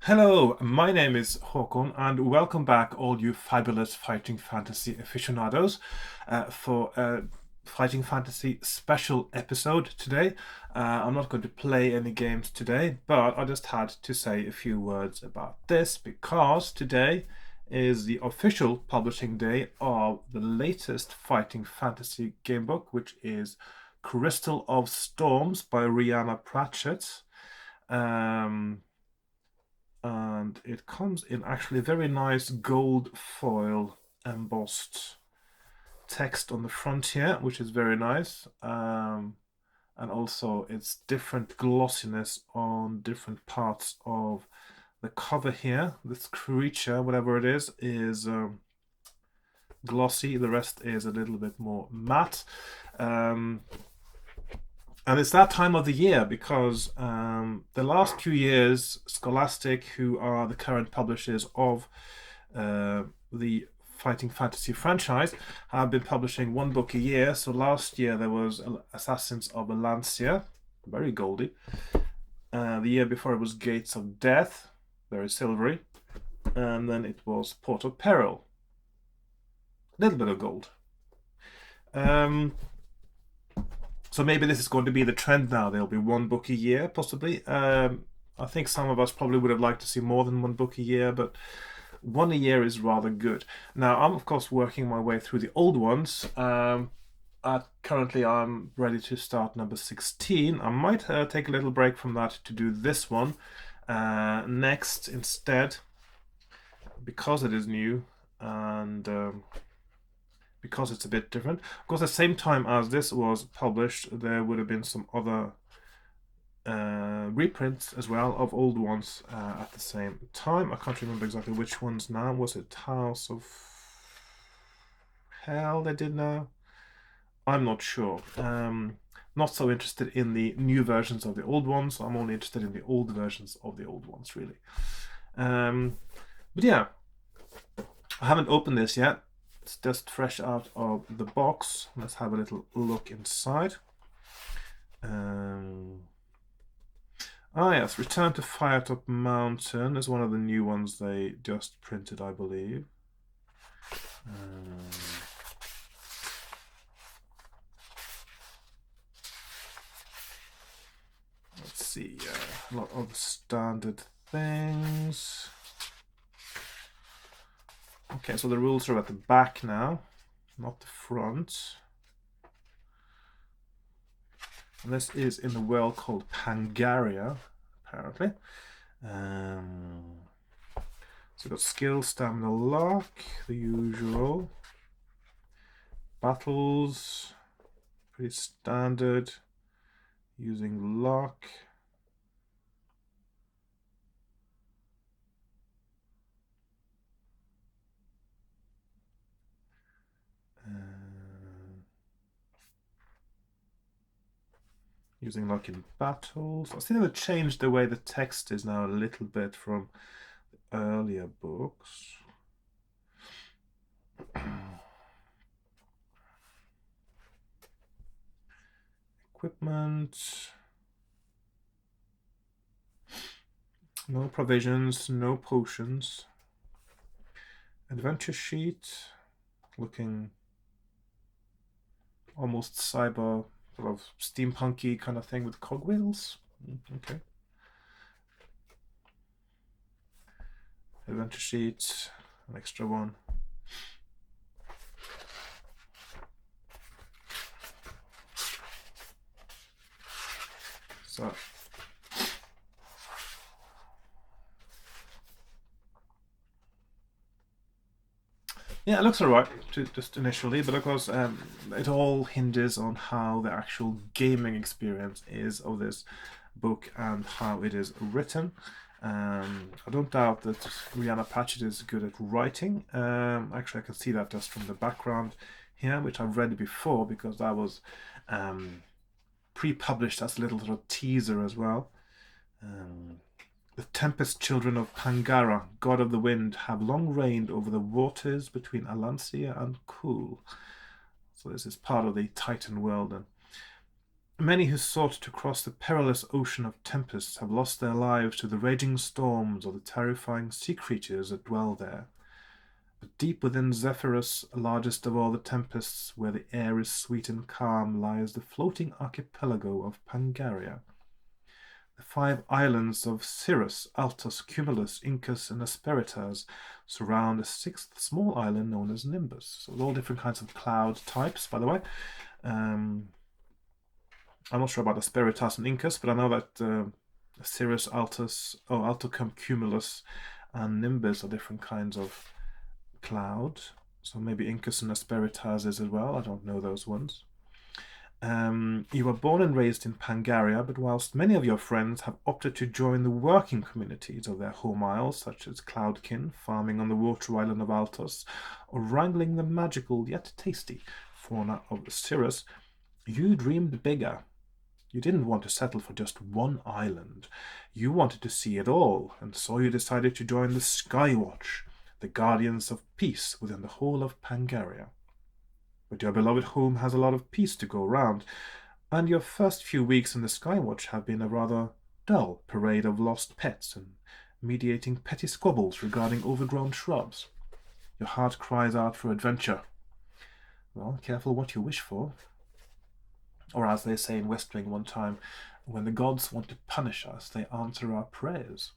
Hello, my name is Hakon, and welcome back, all you fabulous fighting fantasy aficionados, for a fighting fantasy special episode today. I'm not going to play any games today, but I just had to say a few words about this because today is the official publishing day of the latest fighting fantasy gamebook, which is Crystal of Storms by Rihanna Pratchett. Um, and it comes in actually very nice gold foil embossed text on the front here, which is very nice. And also it's different glossiness on different parts of the cover here. This creature, whatever it is glossy. The rest is a little bit more matte. And it's that time of the year because the last few years, Scholastic, who are the current publishers of the Fighting Fantasy franchise, have been publishing one book a year. So last year there was Assassins of Alancia, very goldy. The year before it was Gates of Death, very silvery. And then it was Port of Peril, a little bit of gold. So maybe this is going to be the trend now. There'll be one book a year, possibly. I think some of us probably would have liked to see more than one book a year, but one a year is rather good. Now, I'm of course working my way through the old ones. Currently, I'm ready to start number 16. I might take a little break from that to do this one next instead, because it is new and because it's a bit different. Of course, at the same time as this was published, there would have been some other reprints as well of old ones at the same time. I can't remember exactly which ones now. Was it House of Hell they did now? I'm not sure. Not so interested in the new versions of the old ones. I'm only interested in the old versions of the old ones, really. But yeah, I haven't opened this yet. It's just fresh out of the box. Let's have a little look inside. Yes, Return to Firetop Mountain is one of the new ones they just printed, I believe. Let's see, a lot of standard things. Okay, so the rules are at the back now, not the front. And this is in the world called Pangaria, apparently. So we've got skill, stamina, luck, the usual. Battles, pretty standard. Using luck. Using luck in battles. I see they've changed the way the text is now a little bit from the earlier books. Equipment. No provisions, no potions. Adventure sheet. Looking almost cyber, sort of steampunky kind of thing with cogwheels. Okay. Adventure sheet, an extra one. So yeah, it looks alright just initially, but of course it all hinges on how the actual gaming experience is of this book and how it is written. I don't doubt that Rihanna Pratchett is good at writing. Actually, I can see that just from the background here, which I've read before because that was pre-published as a little sort of teaser as well. The Tempest Children of Pangara, god of the wind, have long reigned over the waters between Alancia and Kul. So this is part of the Titan world. And Many who sought to cross the perilous ocean of tempests have lost their lives to the raging storms or the terrifying sea creatures that dwell there. But deep within Zephyrus, largest of all the tempests, where the air is sweet and calm, lies the floating archipelago of Pangaria. The 5 islands of Cirrus, Altus, Cumulus, Incus, and Asperitas surround a 6th small island known as Nimbus. So all different kinds of cloud types, by the way. I'm not sure about Asperitas and Incus, but I know that Cirrus, Altus, Alticum, Cumulus, and Nimbus are different kinds of cloud. So maybe Incus and Asperitas is as well. I don't know those ones. You were born and raised in Pangaria, but whilst many of your friends have opted to join the working communities of their home isles, such as Cloudkin, farming on the water island of Altos, or wrangling the magical yet tasty fauna of Cirrus, you dreamed bigger. You didn't want to settle for just one island. You wanted to see it all, and so you decided to join the Skywatch, the guardians of peace within the whole of Pangaria. But your beloved home has a lot of peace to go round, and your first few weeks in the Skywatch have been a rather dull parade of lost pets and mediating petty squabbles regarding overgrown shrubs. Your heart cries out for adventure. Well, careful what you wish for. Or as they say in West Wing one time, when the gods want to punish us, they answer our prayers.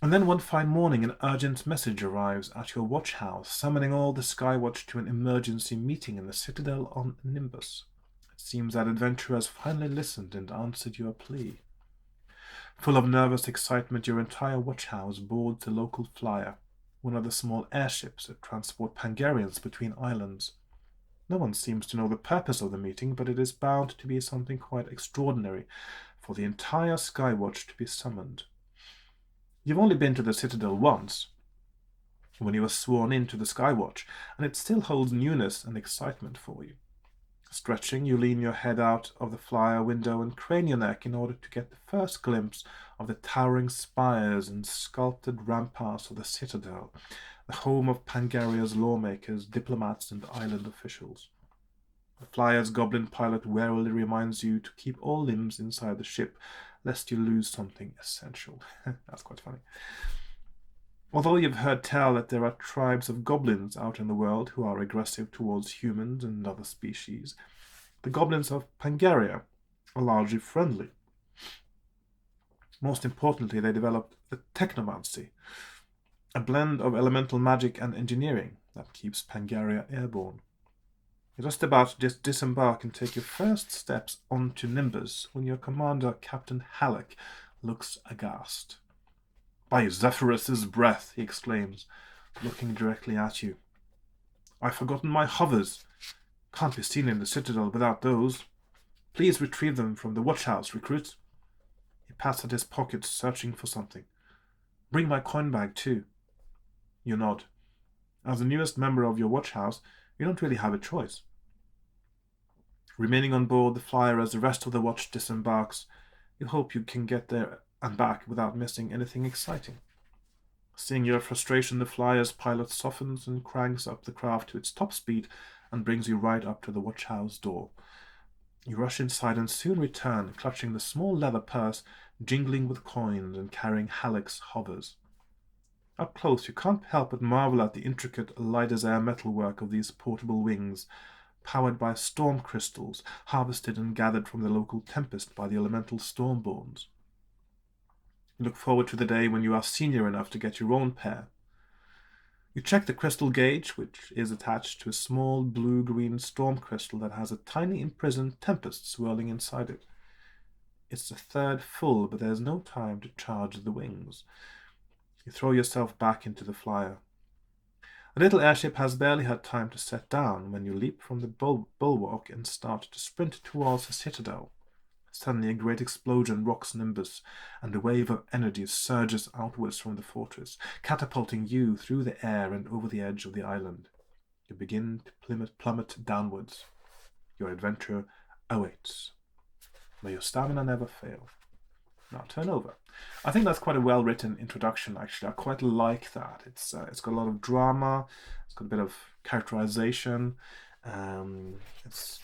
And then one fine morning an urgent message arrives at your watch house, summoning all the Skywatch to an emergency meeting in the citadel on Nimbus. It seems that adventurer has finally listened and answered your plea. Full of nervous excitement, your entire watch house boards the local flyer, one of the small airships that transport Pangarians between islands. No one seems to know the purpose of the meeting, but it is bound to be something quite extraordinary for the entire Skywatch to be summoned. You've only been to the Citadel once, when you were sworn into the Skywatch, and it still holds newness and excitement for you. Stretching, you lean your head out of the flyer window and crane your neck in order to get the first glimpse of the towering spires and sculpted ramparts of the Citadel, the home of Pangaria's lawmakers, diplomats, and island officials. The flyer's goblin pilot warily reminds you to keep all limbs inside the ship, lest you lose something essential. That's quite funny. Although you've heard tell that there are tribes of goblins out in the world who are aggressive towards humans and other species, the goblins of Pangaria are largely friendly. Most importantly, they developed the technomancy, a blend of elemental magic and engineering that keeps Pangaria airborne. You're just about to disembark and take your first steps onto Nimbus when your commander, Captain Halleck, looks aghast. "By Zephyrus's breath," he exclaims, looking directly at you. "I've forgotten my hovers. Can't be seen in the Citadel without those. Please retrieve them from the watchhouse, recruit." He pats at his pockets, searching for something. "Bring my coin bag, too." You nod. As the newest member of your watchhouse, you don't really have a choice. Remaining on board the flyer as the rest of the watch disembarks, you hope you can get there and back without missing anything exciting. Seeing your frustration, the flyer's pilot softens and cranks up the craft to its top speed and brings you right up to the watchhouse door. You rush inside and soon return, clutching the small leather purse, jingling with coins and carrying Halleck's hovers. Up close, you can't help but marvel at the intricate, light-as-air metalwork of these portable wings, powered by storm crystals, harvested and gathered from the local tempest by the elemental stormborns. You look forward to the day when you are senior enough to get your own pair. You check the crystal gauge, which is attached to a small blue-green storm crystal that has a tiny imprisoned tempest swirling inside it. It's the third full, but there's no time to charge the wings. You throw yourself back into the flyer. The little airship has barely had time to set down when you leap from the bulwark and start to sprint towards the Citadel. Suddenly a great explosion rocks Nimbus, and a wave of energy surges outwards from the fortress, catapulting you through the air and over the edge of the island. You begin to plummet downwards. Your adventure awaits. May your stamina never fail. Now turn over. I think that's quite a well-written introduction, actually. I quite like that. It's got a lot of drama. It's got a bit of characterization. It's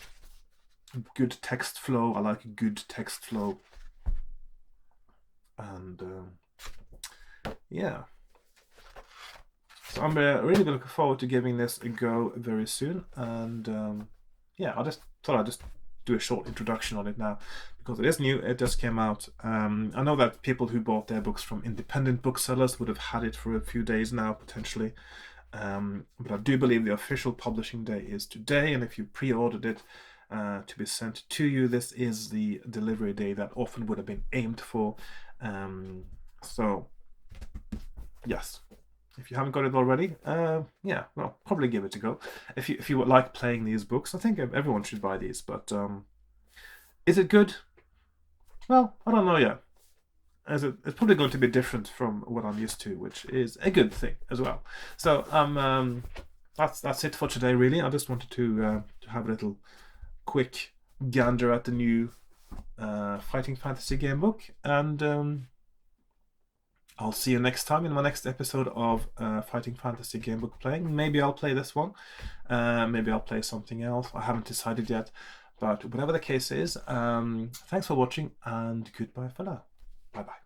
good text flow. I like a good text flow. And yeah. So I'm really looking forward to giving this a go very soon. And yeah, I just thought I'd just do a short introduction on it now because it is new. It just came out. I know that people who bought their books from independent booksellers would have had it for a few days now, potentially. But I do believe the official publishing day is today, and if you pre-ordered it to be sent to you, this is the delivery day that often would have been aimed for. So, yes. If you haven't got it already, yeah, well, probably give it a go. If you like playing these books, I think everyone should buy these. But is it good? Well, I don't know yet. It's probably going to be different from what I'm used to, which is a good thing as well. So that's it for today. Really, I just wanted to have a little quick gander at the new fighting fantasy game book, and I'll see you next time in my next episode of Fighting Fantasy Gamebook Playing. Maybe I'll play this one. Maybe I'll play something else. I haven't decided yet. But whatever the case is, thanks for watching and goodbye for now. Bye-bye.